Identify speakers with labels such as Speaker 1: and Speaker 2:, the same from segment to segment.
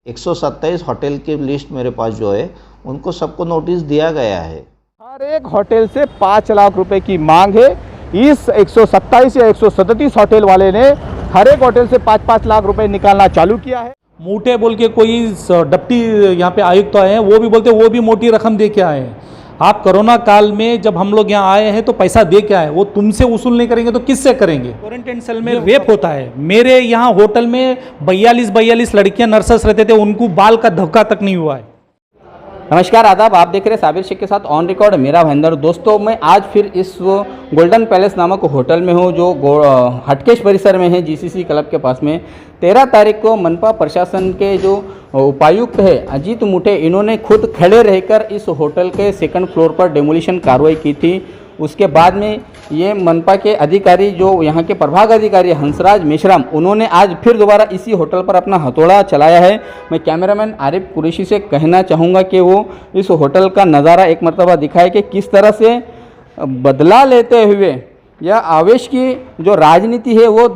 Speaker 1: 127 hotel की list मेरे पास जो है उनको सबको नोटिस दिया गया है।
Speaker 2: हर एक होटल से 5 लाख रुपए की मांग है। इस 127 या 137 होटल वाले ने हर एक होटल से 5-5 लाख रुपए निकालना चालू किया है।
Speaker 3: मोटे बोल के कोई डिप्टी यहाँ पे आयुक्त आए हैं, वो भी बोलते वो भी मोटी रकम दे के आए हैं। आप कोरोना काल में जब हम लोग यहाँ आए हैं तो पैसा दे के आए, वो तुमसे वसूल नहीं करेंगे तो किससे करेंगे। क्वारंटाइन सेल में रेप होता है। मेरे यहाँ होटल में 42 लड़कियाँ नर्सेस रहते थे, उनको बाल का धक्का तक नहीं हुआ है।
Speaker 4: नमस्कार आदाब, आप देख रहे हैं साबिर शेख के साथ ऑन रिकॉर्ड मेरा भाईंदर। दोस्तों, मैं आज फिर इस गोल्डन पैलेस नामक होटल में हूँ जो हटकेश परिसर में है, जीसीसी क्लब के पास में। 13 तारीख को मनपा प्रशासन के जो उपायुक्त है अजीत मुठे, इन्होंने खुद खड़े रहकर इस होटल के सेकंड फ्लोर पर डेमोलिशन कार्रवाई की थी। उसके बाद में ये मनपा के अधिकारी जो यहाँ के प्रभाग अधिकारी हंसराज मेश्राम, उन्होंने आज फिर दोबारा इसी होटल पर अपना हथौड़ा चलाया है। मैं कैमरामैन आरिफ कुरैशी से कहना चाहूँगा कि वो इस होटल का नज़ारा एक मरतबा दिखाए कि किस तरह से बदला लेते हुए या आवेश की जो राजनीति है वो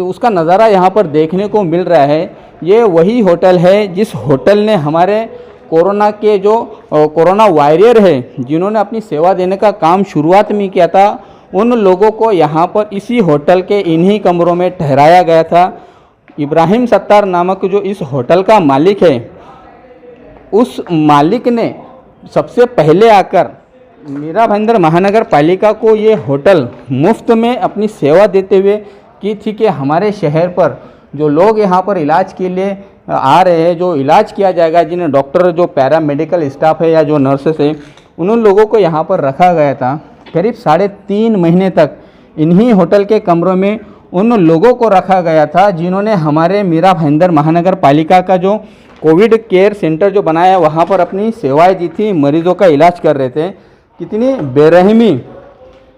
Speaker 4: उसका नज़ारा यहाँ पर देखने को मिल रहा है। ये वही होटल है जिस होटल ने हमारे कोरोना के जो कोरोना वॉरियर है, जिन्होंने अपनी सेवा देने का काम शुरुआत में किया था, उन लोगों को यहाँ पर इसी होटल के इन्हीं कमरों में ठहराया गया था। इब्राहिम सत्तार नामक जो इस होटल का मालिक है, उस मालिक ने सबसे पहले आकर मीरा भाईंदर महानगर पालिका को ये होटल मुफ्त में अपनी सेवा देते हुए की थी कि हमारे शहर पर जो लोग यहाँ पर इलाज के लिए आ रहे हैं, जो इलाज किया जाएगा, जिन्हें डॉक्टर, जो पैरामेडिकल स्टाफ है या जो नर्सेस है, उन लोगों को यहाँ पर रखा गया था। करीब 3.5 महीने तक इन्हीं होटल के कमरों में उन लोगों को रखा गया था जिन्होंने हमारे मीरा भाईंदर महानगर पालिका का जो कोविड केयर सेंटर जो बनाया वहाँ पर अपनी सेवाएं दी थी, मरीजों का इलाज कर रहे थे। कितनी बेरहमी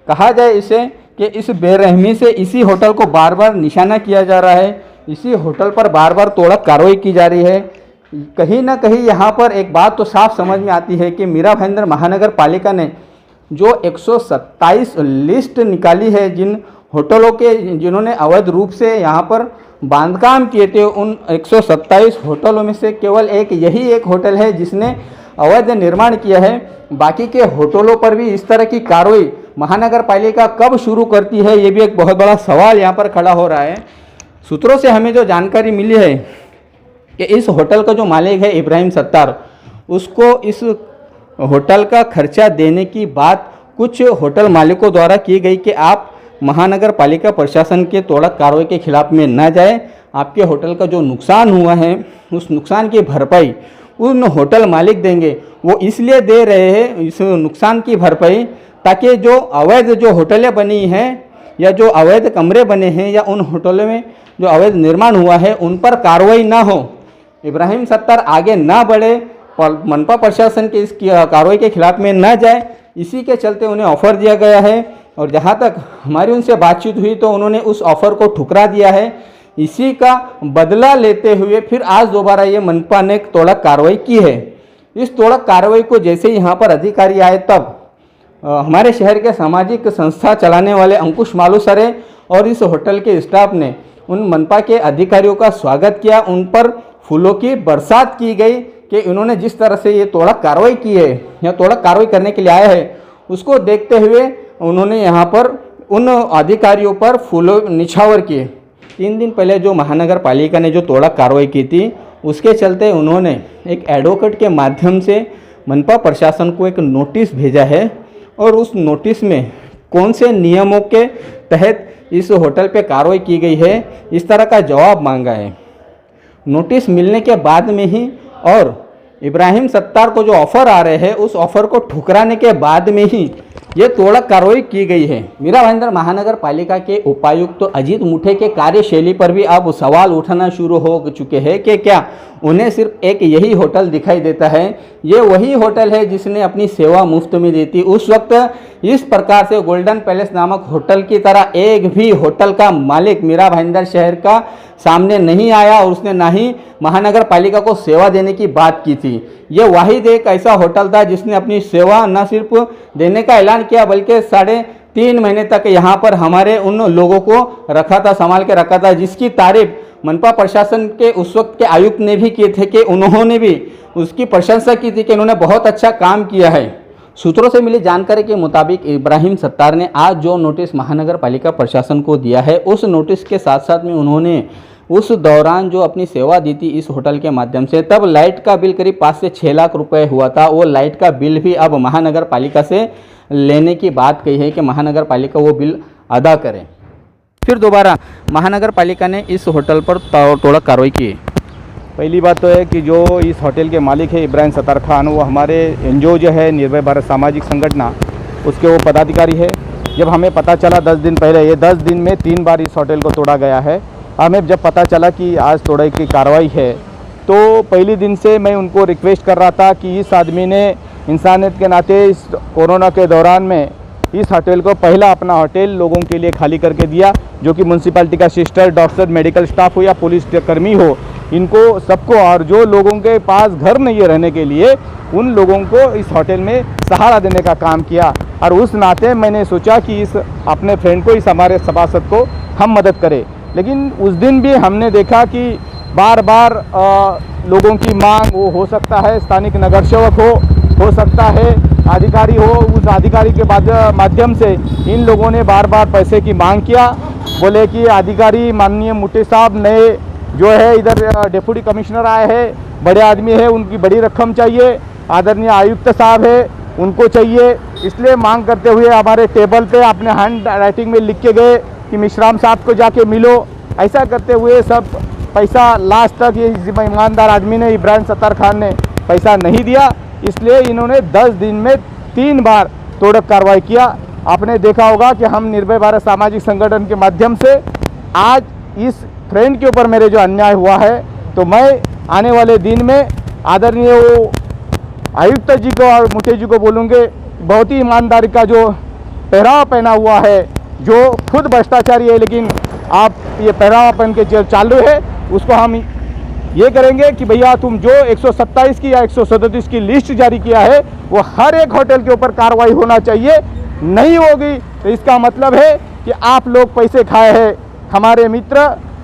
Speaker 4: कहा जाए इसे कि इस बेरहमी से इसी होटल को बार बार निशाना किया जा रहा है, इसी होटल पर बार बार तोड़क कार्रवाई की जा रही है। कहीं ना कहीं यहाँ पर एक बात तो साफ समझ में आती है कि मीरा भाईंदर महानगर पालिका ने जो 127 लिस्ट निकाली है जिन होटलों के जिन्होंने अवैध रूप से यहाँ पर बांधकाम किए थे, उन 127 होटलों में से केवल यही एक होटल है जिसने अवैध निर्माण किया है। बाकी के होटलों पर भी इस तरह की कार्रवाई महानगर पालिका कब शुरू करती है, ये भी एक बहुत बड़ा सवाल यहाँ पर खड़ा हो रहा है। सूत्रों से हमें जो जानकारी मिली है कि इस होटल का जो मालिक है इब्राहिम सत्तार, उसको इस होटल का खर्चा देने की बात कुछ होटल मालिकों द्वारा की गई कि आप महानगर पालिका प्रशासन के तोड़क कार्रवाई के खिलाफ में न जाए, आपके होटल का जो नुकसान हुआ है उस नुकसान की भरपाई उन होटल मालिक देंगे। वो इसलिए दे रहे हैं इस नुकसान की भरपाई ताकि जो अवैध जो होटलें बनी हैं या जो अवैध कमरे बने हैं या उन होटलों में जो अवैध निर्माण हुआ है उन पर कार्रवाई ना हो, इब्राहिम सत्तार आगे ना बढ़े, मनपा प्रशासन के इस कार्रवाई के खिलाफ में ना जाए, इसी के चलते उन्हें ऑफ़र दिया गया है। और जहाँ तक हमारी उनसे बातचीत हुई तो उन्होंने उस ऑफ़र को ठुकरा दिया है। इसी का बदला लेते हुए फिर आज दोबारा ये मनपा ने तोड़क कार्रवाई की है। इस तोड़क कार्रवाई को जैसे ही यहाँ पर अधिकारी आए तब हमारे शहर के सामाजिक संस्था चलाने वाले अंकुश मालूसरे और इस होटल के स्टाफ ने उन मनपा के अधिकारियों का स्वागत किया। उन पर फूलों की बरसात की गई कि इन्होंने जिस तरह से ये तोड़क कार्रवाई की है या तोड़क कार्रवाई करने के लिए आए हैं, उसको देखते हुए उन्होंने यहाँ पर उन अधिकारियों पर फूलों निछावर किए। 3 दिन पहले जो महानगर पालिका ने जो तोड़क कार्रवाई की थी, उसके चलते उन्होंने एक एडवोकेट के माध्यम से मनपा प्रशासन को एक नोटिस भेजा है और उस नोटिस में कौन से नियमों के तहत इस होटल पे कार्रवाई की गई है, इस तरह का जवाब मांगा है। नोटिस मिलने के बाद में ही और इब्राहिम सत्तार को जो ऑफ़र आ रहे हैं उस ऑफ़र को ठुकराने के बाद में ही ये तोड़क कार्रवाई की गई है। मीरा भाईंदर महानगर पालिका के उपायुक्त तो अजीत मुठे के कार्यशैली पर भी अब सवाल उठना शुरू हो चुके हैं कि क्या उन्हें सिर्फ एक यही होटल दिखाई देता है। ये वही होटल है जिसने अपनी सेवा मुफ्त में दी थी। उस वक्त इस प्रकार से गोल्डन पैलेस नामक होटल की तरह एक भी होटल का मालिक मीरा भाईंदर शहर का सामने नहीं आया और उसने ना ही महानगर पालिका को सेवा देने की बात की थी। ये वाहिद एक ऐसा होटल था जिसने अपनी सेवा न सिर्फ देने का ऐलान किया बल्कि 3.5 महीने तक यहाँ पर हमारे उन लोगों को रखा था, संभाल के रखा था, जिसकी तारीफ मनपा प्रशासन के उस वक्त के आयुक्त ने भी किए थे कि उन्होंने भी उसकी प्रशंसा की थी कि इन्होंने बहुत अच्छा काम किया है। सूत्रों से मिली जानकारी के मुताबिक इब्राहिम सत्तार ने आज जो नोटिस महानगर पालिका प्रशासन को दिया है, उस नोटिस के साथ साथ में उन्होंने उस दौरान जो अपनी सेवा दी थी इस होटल के माध्यम से, तब लाइट का बिल करीब 5 से 6 लाख रुपए हुआ था। वो लाइट का बिल भी अब महानगर पालिका से लेने की बात कही है कि महानगर पालिका वो बिल अदा करे। फिर दोबारा महानगर पालिका ने इस होटल पर तोड़क कार्रवाई की।
Speaker 2: पहली बात तो है कि जो इस होटल के मालिक है इब्राहिम सत्तार खान, वो हमारे एनजीओ जो है निर्भय भारत सामाजिक संगठन, उसके वो पदाधिकारी है। जब हमें पता चला 10 दिन पहले, ये 10 दिन में 3 बार इस होटल को तोड़ा गया है, हमें जब पता चला कि आज तोड़े की कार्रवाई है, तो पहले दिन से मैं उनको रिक्वेस्ट कर रहा था कि इस आदमी ने इंसानियत के नाते इस कोरोना के दौरान में इस होटल को पहला अपना होटल लोगों के लिए खाली करके दिया, जो कि म्यूनसिपैलिटी का सिस्टर, डॉक्टर, मेडिकल स्टाफ हो या पुलिस कर्मी हो, इनको सबको, और जो लोगों के पास घर नहीं है रहने के लिए, उन लोगों को इस होटल में सहारा देने का काम किया। और उस नाते मैंने सोचा कि इस अपने फ्रेंड को, इस हमारे सभासद को हम मदद करें। लेकिन उस दिन भी हमने देखा कि बार बार लोगों की मांग, वो हो सकता है स्थानिक नगर सेवक हो सकता है अधिकारी हो, उस अधिकारी के माध्यम से इन लोगों ने बार बार पैसे की मांग किया। बोले कि अधिकारी माननीय मुटे साहब नए जो है इधर डिप्टी कमिश्नर आए हैं, बड़े आदमी है, उनकी बड़ी रकम चाहिए, आदरणीय आयुक्त साहब है उनको चाहिए। इसलिए मांग करते हुए हमारे टेबल पे अपने हैंड राइटिंग में लिख के गए कि मिश्राम साहब को जाके मिलो। ऐसा करते हुए सब पैसा लास्ट तक ये ईमानदार आदमी ने, इब्राहिम सत्तार खान ने पैसा नहीं दिया। इसलिए इन्होंने 10 दिन में 3 बार तोड़क कार्रवाई किया। आपने देखा होगा कि हम निर्भय भारत सामाजिक संगठन के माध्यम से आज इस फ्रेंड के ऊपर मेरे जो अन्याय हुआ है, तो मैं आने वाले दिन में आदरणीय वो आयुक्त जी को और मुटे जी को बोलूँगे, बहुत ही ईमानदारी का जो पहरावा पहना हुआ है, जो खुद भ्रष्टाचारी है लेकिन आप ये पहरावा पहन के चालू है, उसको हम ये करेंगे कि भैया तुम जो 127 की या 137 की लिस्ट जारी किया है, वो हर एक होटल के ऊपर कार्रवाई होना चाहिए। नहीं होगी तो इसका मतलब है कि आप लोग पैसे खाए हैं। हमारे मित्र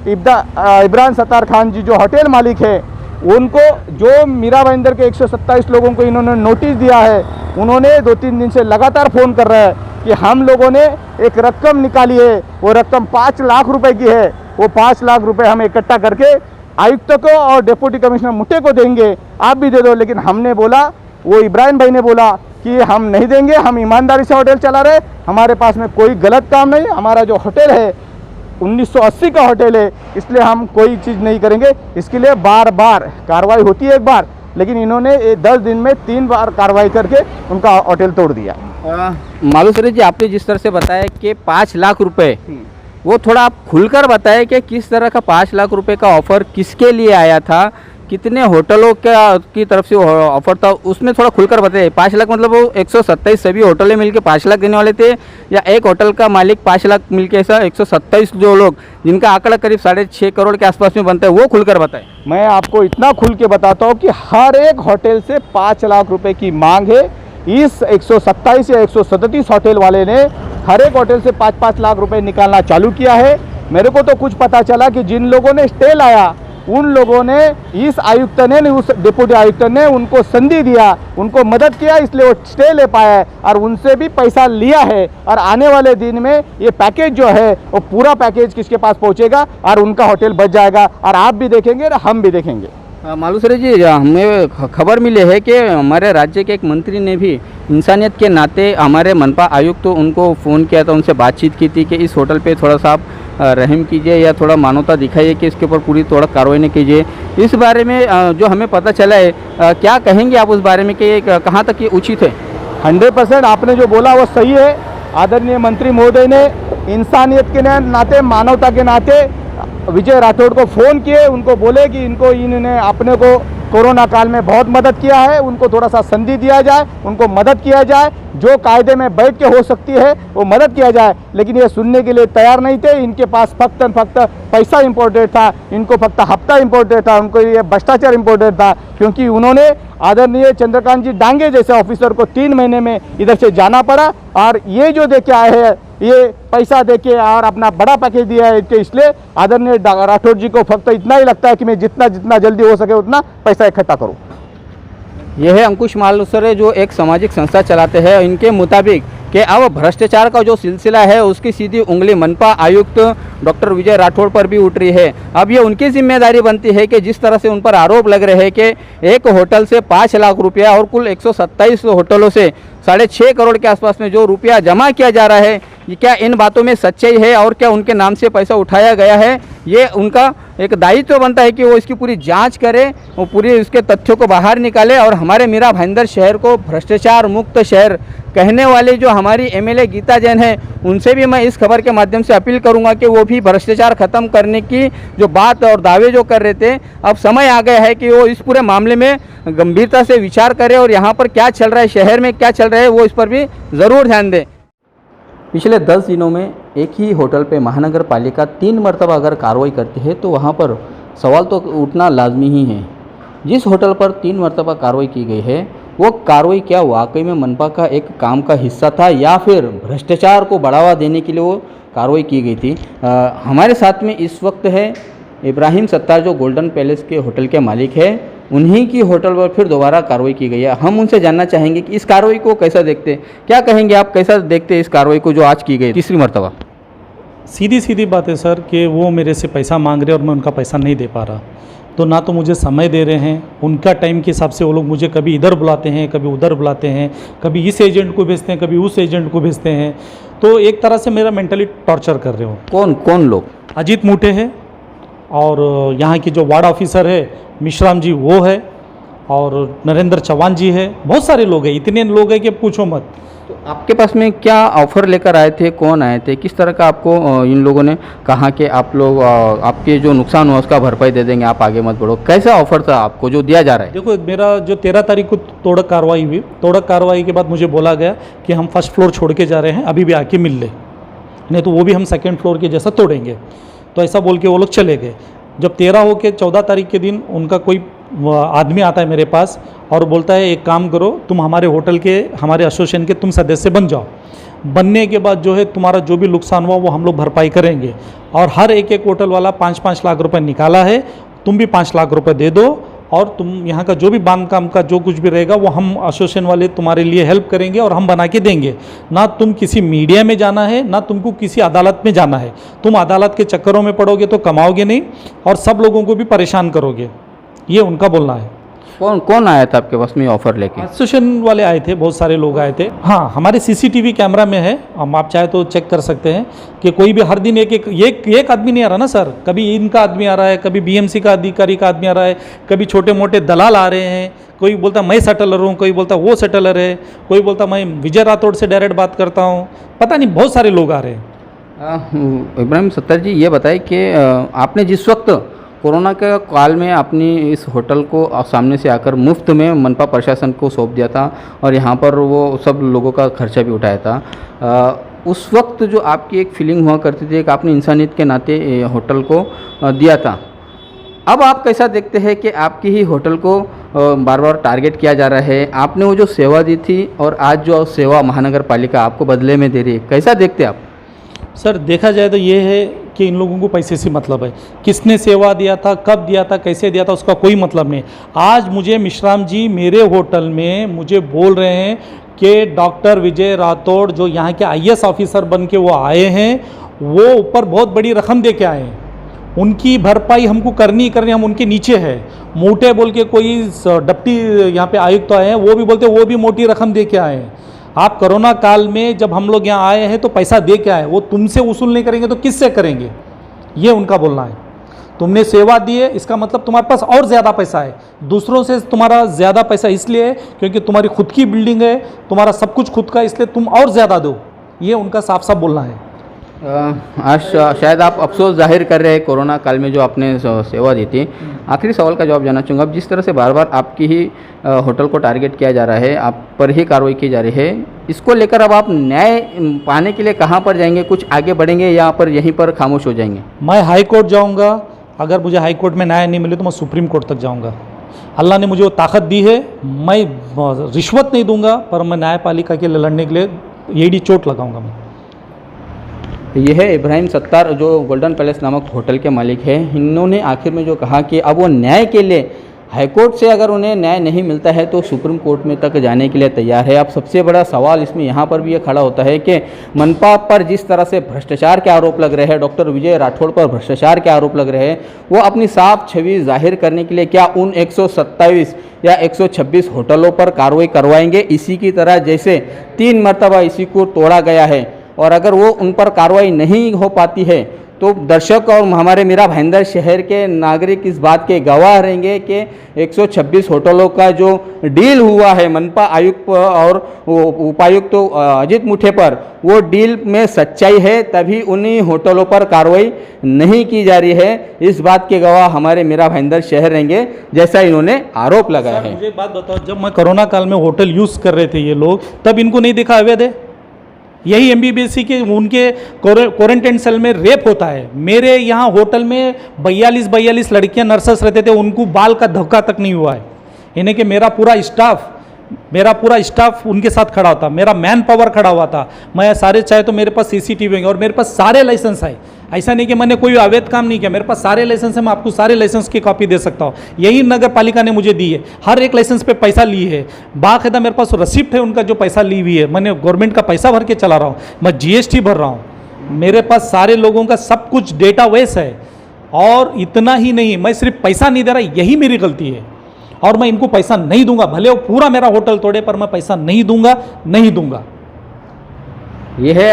Speaker 2: इब्राहिम सत्तार खान जी जो होटल मालिक है, उनको जो मीरा भाईंदर के 127 लोगों को इन्होंने नोटिस दिया है, उन्होंने 2-3 दिन से लगातार फ़ोन कर रहे हैं कि हम लोगों ने एक रकम निकाली है, वो रकम 5 लाख रुपए की है, वो 5 लाख रुपए हम इकट्ठा करके आयुक्त को और डिप्टी कमिश्नर मुटे को देंगे, आप भी दे दो। लेकिन हमने बोला, वो इब्राहिम भाई ने बोला कि हम नहीं देंगे, हम ईमानदारी से होटल चला रहे, हमारे पास में कोई गलत काम नहीं, हमारा जो होटल है 1980 का होटल है, इसलिए हम कोई चीज़ नहीं करेंगे। इसके लिए बार बार कार्रवाई होती है एक बार, लेकिन इन्होंने 10 दिन में 3 बार कार्रवाई करके उनका होटल तोड़ दिया।
Speaker 4: मालूसरे जी, आपने जिस तरह से बताया कि 5 लाख रुपए, वो थोड़ा आप खुलकर बताएं कि किस तरह का 5 लाख रुपए का ऑफर किसके लिए आया था, कितने होटलों की तरफ से ऑफर था, उसमें थोड़ा खुलकर बताइए। 5 लाख मतलब वो 127 सभी होटलें मिलके 5 लाख देने वाले थे, या एक होटल का मालिक 5 लाख मिलके, ऐसा 127 जो लोग जिनका आंकड़ा करीब 6.5 करोड़ के आसपास में बनता है, वो खुलकर बताएं।
Speaker 2: मैं आपको इतना खुल के बताता हूँ कि हर एक होटल से 5 लाख रुपए की मांग है। इस 127 या 137 होटल वाले ने हर एक होटल से 5-5 लाख रुपए निकालना चालू किया है। मेरे को तो कुछ पता चला कि जिन लोगों ने स्टे लाया, उन लोगों ने, इस आयुक्त ने, उस डिप्टी आयुक्त ने उनको संधि दिया, उनको मदद किया, इसलिए वो स्टे ले पाया है और उनसे भी पैसा लिया है। और आने वाले दिन में ये पैकेज जो है, वो पूरा पैकेज किसके पास पहुंचेगा और उनका होटल बच जाएगा, और आप भी देखेंगे और हम भी देखेंगे।
Speaker 4: मालूसरे जी, हमें खबर मिली है कि हमारे राज्य के एक मंत्री ने भी इंसानियत के नाते हमारे मनपा आयुक्त तो उनको फ़ोन किया था, उनसे बातचीत की थी कि इस होटल पे थोड़ा सा आप रहम कीजिए या थोड़ा मानवता दिखाइए कि इसके ऊपर पूरी थोड़ा कार्रवाई नहीं कीजिए। इस बारे में जो हमें पता चला है, क्या कहेंगे आप उस बारे में कि कहाँ तक ये उचित है?
Speaker 2: 100% आपने जो बोला वो सही है। आदरणीय मंत्री महोदय ने इंसानियत के नाते, मानवता के नाते विजय राठौड़ को फ़ोन किए, उनको बोले कि इन्होंने अपने को कोरोना काल में बहुत मदद किया है, उनको थोड़ा सा संधि दिया जाए, उनको मदद किया जाए, जो कायदे में बैठ के हो सकती है वो मदद किया जाए। लेकिन ये सुनने के लिए तैयार नहीं थे। इनके पास फक्त पैसा इम्पोर्टेंट था, इनको फक्त हफ्ता इम्पोर्टेंट था, उनको ये भ्रष्टाचार इम्पोर्टेंट था, क्योंकि उन्होंने आदरणीय चंद्रकांत जी डांगे जैसे ऑफिसर को 3 महीने में इधर से जाना पड़ा, और ये जो देके आए हैं ये पैसा देके और अपना बड़ा पैकेज दिया है इनके, इसलिए आदरणीय राठौड़ जी को फक्त इतना ही लगता है कि मैं जितना जल्दी हो सके उतना पैसा इकट्ठा करूं।
Speaker 4: यह है अंकुश मालुसरे जो एक सामाजिक संस्था चलाते हैं। इनके मुताबिक कि अब भ्रष्टाचार का जो सिलसिला है उसकी सीधी उंगली मनपा आयुक्त डॉक्टर विजय राठौड़ पर भी उठ रही है। अब ये उनकी जिम्मेदारी बनती है कि जिस तरह से उन पर आरोप लग रहे हैं कि एक होटल से 5 लाख रुपया और कुल 127 होटलों से 6.5 करोड़ के आसपास में जो रुपया जमा किया जा रहा है, ये क्या इन बातों में सच्चाई है और क्या उनके नाम से पैसा उठाया गया है, ये उनका एक दायित्व बनता है कि वो इसकी पूरी जांच करे, वो पूरी उसके तथ्यों को बाहर निकाले। और हमारे मीरा भाईंदर शहर को भ्रष्टाचार मुक्त शहर कहने वाले जो हमारी एमएलए गीता जैन है, उनसे भी मैं इस खबर के माध्यम से अपील करूंगा कि वो भी भ्रष्टाचार खत्म करने की जो बात और दावे जो कर रहे थे, अब समय आ गया है कि वो इस पूरे मामले में गंभीरता से विचार करें और यहाँ पर क्या चल रहा है, शहर में क्या चल रहा है, वो इस पर भी ज़रूर ध्यान दें। पिछले 10 दिनों में एक ही होटल पे महानगर पालिका 3 मरतबा अगर कार्रवाई करती है तो वहाँ पर सवाल तो उठना लाजमी ही है। जिस होटल पर 3 मरतबा कार्रवाई की गई है वो कार्रवाई क्या वाकई में मनपा का एक काम का हिस्सा था या फिर भ्रष्टाचार को बढ़ावा देने के लिए वो कार्रवाई की गई थी। हमारे साथ में इस वक्त है इब्राहिम सत्तार जो गोल्डन पैलेस के होटल के मालिक है। उन्हीं की होटल पर फिर दोबारा कार्रवाई की गई है। हम उनसे जानना चाहेंगे कि इस कार्रवाई को कैसा देखते, क्या कहेंगे आप, कैसा देखते इस कार्रवाई को जो आज की गई तीसरी मरतबा?
Speaker 3: सीधी बात है सर कि वो मेरे से पैसा मांग रहे और मैं उनका पैसा नहीं दे पा रहा, तो ना तो मुझे समय दे रहे हैं, उनका टाइम के हिसाब से वो लोग मुझे कभी इधर बुलाते हैं, कभी उधर बुलाते हैं, कभी इस एजेंट को भेजते हैं, कभी उस एजेंट को भेजते हैं, तो एक तरह से मेरा मेंटली टॉर्चर कर रहे हो।
Speaker 4: कौन कौन लोग?
Speaker 3: अजीत मूटे है और यहाँ की जो वार्ड ऑफिसर है मिश्राम जी वो है और नरेंद्र चौहान जी है, बहुत सारे लोग हैं, इतने लोग हैं कि पूछो मत।
Speaker 4: तो आपके पास में क्या ऑफ़र लेकर आए थे, कौन आए थे, किस तरह का आपको इन लोगों ने कहा कि आप लोग आपके जो नुकसान हुआ उसका भरपाई दे देंगे, आप आगे मत बढ़ो, कैसा ऑफ़र था आपको जो दिया जा रहा है?
Speaker 3: देखो मेरा जो 13 तारीख को तोड़क कार्रवाई हुई, तोड़क कार्रवाई के बाद मुझे बोला गया कि हम फर्स्ट फ्लोर छोड़ के जा रहे हैं, अभी भी आके मिल ले, नहीं तो वो भी हम सेकेंड फ्लोर के जैसा तोड़ेंगे। तो ऐसा बोल के वो लोग चले गए। जब 13 हो के 14 तारीख के दिन उनका कोई आदमी आता है मेरे पास और बोलता है एक काम करो, तुम हमारे होटल के, हमारे एसोसिएशन के तुम सदस्य बन जाओ, बनने के बाद जो है तुम्हारा जो भी नुकसान हुआ वो हम लोग भरपाई करेंगे, और हर एक होटल वाला 5-5 लाख रुपए निकाला है, तुम भी 5 लाख रुपए दे दो, और तुम यहाँ का जो भी बांधकाम का जो कुछ भी रहेगा वो हम एसोसिएशन वाले तुम्हारे लिए हेल्प करेंगे और हम बना के देंगे। ना तुम किसी मीडिया में जाना है, ना तुमको किसी अदालत में जाना है, तुम अदालत के चक्करों में पड़ोगे तो कमाओगे नहीं और सब लोगों को भी परेशान करोगे, ये उनका बोलना है।
Speaker 4: कौन कौन आया था आपके पास में ऑफर लेके?
Speaker 3: एसोसिएशन वाले आए थे, बहुत सारे लोग आए थे। हाँ, हमारे सीसीटीवी कैमरा में है, हम आप चाहे तो चेक कर सकते हैं कि कोई भी हर दिन एक आदमी नहीं आ रहा ना सर, कभी इनका आदमी आ रहा है, कभी बीएमसी का अधिकारी का आदमी आ रहा है, कभी छोटे मोटे दलाल आ रहे हैं, कोई बोलता मैं सेटलर हूँ, कोई बोलता वो सेटलर है, कोई बोलता मैं विजय राठौड़ से डायरेक्ट बात करता हूँ, पता नहीं बहुत सारे लोग आ रहे हैं।
Speaker 4: इब्राहिम सत्तार जी, ये बताएं कि आपने जिस वक्त कोरोना के काल में अपनी इस होटल को सामने से आकर मुफ्त में मनपा प्रशासन को सौंप दिया था और यहाँ पर वो सब लोगों का खर्चा भी उठाया था, उस वक्त जो आपकी एक फीलिंग हुआ करती थी कि आपने इंसानियत के नाते होटल को दिया था, अब आप कैसा देखते हैं कि आपकी ही होटल को बार बार टारगेट किया जा रहा है? आपने वो जो सेवा दी थी और आज जो सेवा महानगर पालिका आपको बदले में दे रही है, कैसा देखते हैं आप?
Speaker 3: सर देखा जाए तो ये है कि इन लोगों को पैसे से मतलब है, किसने सेवा दिया था, कब दिया था, कैसे दिया था, उसका कोई मतलब नहीं। आज मुझे मिश्राम जी मेरे होटल में मुझे बोल रहे हैं कि डॉक्टर विजय राठौड़ जो यहाँ के IAS ऑफिसर बन के वो आए हैं, वो ऊपर बहुत बड़ी रकम दे के आए हैं, उनकी भरपाई हमको करनी, हम उनके नीचे है। मोटे बोल के कोई डिप्टी यहाँ पे आयुक्त तो आए हैं, वो भी बोलते वो भी मोटी रकम दे के आए हैं। आप कोरोना काल में जब हम लोग यहाँ आए हैं तो पैसा दे के आए, वो तुमसे वसूल नहीं करेंगे तो किससे करेंगे, ये उनका बोलना है। तुमने सेवा दी है, इसका मतलब तुम्हारे पास और ज़्यादा पैसा है, दूसरों से तुम्हारा ज़्यादा पैसा इसलिए है क्योंकि तुम्हारी खुद की बिल्डिंग है, तुम्हारा सब कुछ खुद का, इसलिए तुम और ज़्यादा दो, ये उनका साफ साफ बोलना है।
Speaker 4: आज शायद आप अफसोस जाहिर कर रहे हैं कोरोना काल में जो आपने सेवा दी थी। आखिरी सवाल का जवाब जानना चाहूँगा। अब जिस तरह से बार बार आपकी ही होटल को टारगेट किया जा रहा है, आप पर ही कार्रवाई की जा रही है, इसको लेकर अब आप न्याय पाने के लिए कहाँ पर जाएंगे? कुछ आगे बढ़ेंगे या पर यहीं पर खामोश हो जाएंगे?
Speaker 3: मैं हाई कोर्ट जाऊंगा। अगर मुझे हाई कोर्ट में न्याय नहीं मिले तो मैं सुप्रीम कोर्ट तक जाऊंगा। अल्लाह ने मुझे वो ताकत दी है, मैं रिश्वत नहीं दूंगा, पर मैं न्यायपालिका के लिए लड़ने के लिए एड़ी चोट लगाऊंगा। मैं
Speaker 4: यह है इब्राहिम सत्तार जो गोल्डन पैलेस नामक होटल के मालिक है। इन्होंने आखिर में जो कहा कि अब वो न्याय के लिए हाईकोर्ट से अगर उन्हें न्याय नहीं मिलता है तो सुप्रीम कोर्ट में तक जाने के लिए तैयार है। अब सबसे बड़ा सवाल इसमें यहाँ पर भी ये खड़ा होता है कि मनपा पर जिस तरह से भ्रष्टाचार के आरोप लग रहे हैं, डॉक्टर विजय राठौड़ पर भ्रष्टाचार के आरोप लग रहे हैं, वो अपनी साफ छवि जाहिर करने के लिए क्या उन 127 या 126 होटलों पर कार्रवाई करवाएंगे? इसी की तरह जैसे 3 मरतबा इसी को तोड़ा गया है, और अगर वो उन पर कार्रवाई नहीं हो पाती है तो दर्शक और हमारे मीरा भाईंदर शहर के नागरिक इस बात के गवाह रहेंगे कि 126 होटलों का जो डील हुआ है मनपा आयुक्त और उपायुक्त अजित मुठे पर, वो डील में सच्चाई है, तभी उन्हीं होटलों पर कार्रवाई नहीं की जा रही है। इस बात के गवाह हमारे मीरा भाईंदर शहर रहेंगे, जैसा इन्होंने आरोप लगाया है।
Speaker 3: मुझे एक बात बताओ, जब मैं कोरोना काल में होटल यूज़ कर रहे थे ये लोग, तब इनको नहीं देखा अवैध है? यही एमबीबीएस के उनके क्वारंटाइन सेल में रेप होता है। मेरे यहाँ होटल में 42 लड़कियाँ नर्सेस रहते थे, उनको बाल का धक्का तक नहीं हुआ है। यानी कि मेरा पूरा स्टाफ उनके साथ खड़ा होता, मेरा मैन पावर खड़ा हुआ था। मैं सारे चाहे तो मेरे पास सीसीटीवी है और मेरे पास सारे लाइसेंस है। ऐसा नहीं कि मैंने कोई अवैध काम नहीं किया, मेरे पास सारे लाइसेंस है। मैं आपको सारे लाइसेंस की कॉपी दे सकता हूँ, यही नगर पालिका ने मुझे दी है। हर एक लाइसेंस पे पैसा ली है, बाकायदा मेरे पास रिसिप्ट है उनका जो पैसा ली हुई है। मैंने गवर्नमेंट का पैसा भर के चला रहा हूँ, मैं जीएसटी भर रहा हूँ। मेरे पास सारे लोगों का सब कुछ डेटा वेस है। और इतना ही नहीं, मैं सिर्फ पैसा नहीं दे रहा, यही मेरी गलती है। और मैं इनको पैसा नहीं दूंगा, भले वो पूरा मेरा होटल तोड़े, पर मैं पैसा नहीं दूंगा।
Speaker 4: ये है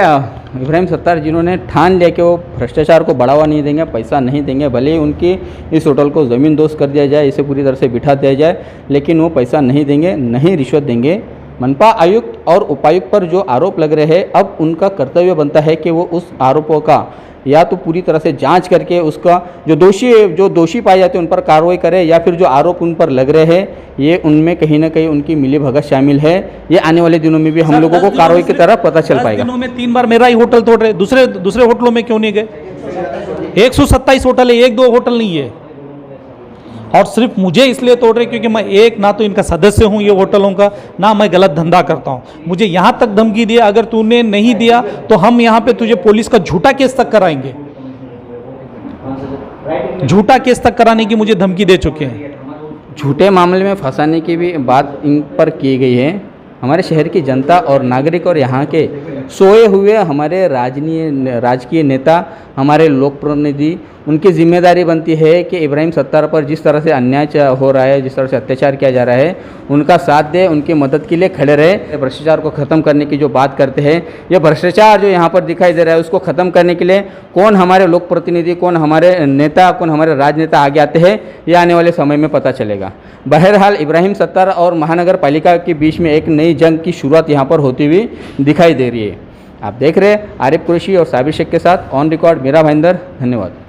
Speaker 4: इब्राहिम सत्तार, जिन्होंने ठान लिया कि वो भ्रष्टाचार को बढ़ावा नहीं देंगे, पैसा नहीं देंगे, भले ही उनकी इस होटल को ज़मीन दोस्त कर दिया जाए, इसे पूरी तरह से बिठा दिया जाए, लेकिन वो पैसा नहीं देंगे, नहीं रिश्वत देंगे। मनपा आयुक्त और उपायुक्त पर जो आरोप लग रहे हैं, अब उनका कर्तव्य बनता है कि वो उस आरोपों का या तो पूरी तरह से जांच करके उसका जो दोषी पाए जाते हैं उन पर कार्रवाई करे, या फिर जो आरोप उन पर लग रहे हैं ये उनमें कहीं ना कहीं उनकी मिलीभगत शामिल है। ये आने वाले दिनों में भी हम लोगों को कार्रवाई की तरह पता चल पाएगा।
Speaker 3: दिनों में 3 बार मेरा ही होटल तोड़ रहे, दूसरे होटलों में क्यों नहीं गए? 127 होटल है, 1-2 होटल नहीं है। और सिर्फ मुझे इसलिए तोड़ रहे क्योंकि मैं एक ना तो इनका सदस्य हूं ये होटलों का, ना मैं गलत धंधा करता हूं। मुझे यहां तक धमकी दिया, अगर तूने नहीं दिया तो हम यहां पे तुझे पुलिस का झूठा केस तक कराएंगे। झूठा केस तक कराने की मुझे धमकी दे चुके हैं।
Speaker 4: झूठे मामले में फंसाने की भी बात इन पर की गई है। हमारे शहर की जनता और नागरिक और यहाँ के सोए हुए हमारे राजकीय नेता, हमारे लोक प्रतिनिधि, उनकी जिम्मेदारी बनती है कि इब्राहिम सत्तार पर जिस तरह से अन्याय हो रहा है, जिस तरह से अत्याचार किया जा रहा है, उनका साथ दे, उनकी मदद के लिए खड़े रहे। भ्रष्टाचार को ख़त्म करने की जो बात करते हैं, ये भ्रष्टाचार जो यहाँ पर दिखाई दे रहा है, उसको ख़त्म करने के लिए कौन हमारे लोक प्रतिनिधि, कौन हमारे नेता, कौन हमारे राजनेता आगे आते हैं, ये आने वाले समय में पता चलेगा। बहरहाल इब्राहिम सत्तार और महानगर पालिका के बीच में एक नई जंग की शुरुआत यहाँ पर होती हुई दिखाई दे रही है। आप देख रहे हैं आरिफ कुरैशी और साबिर शेख के साथ ऑन रिकॉर्ड मीरा भाईंदर। धन्यवाद।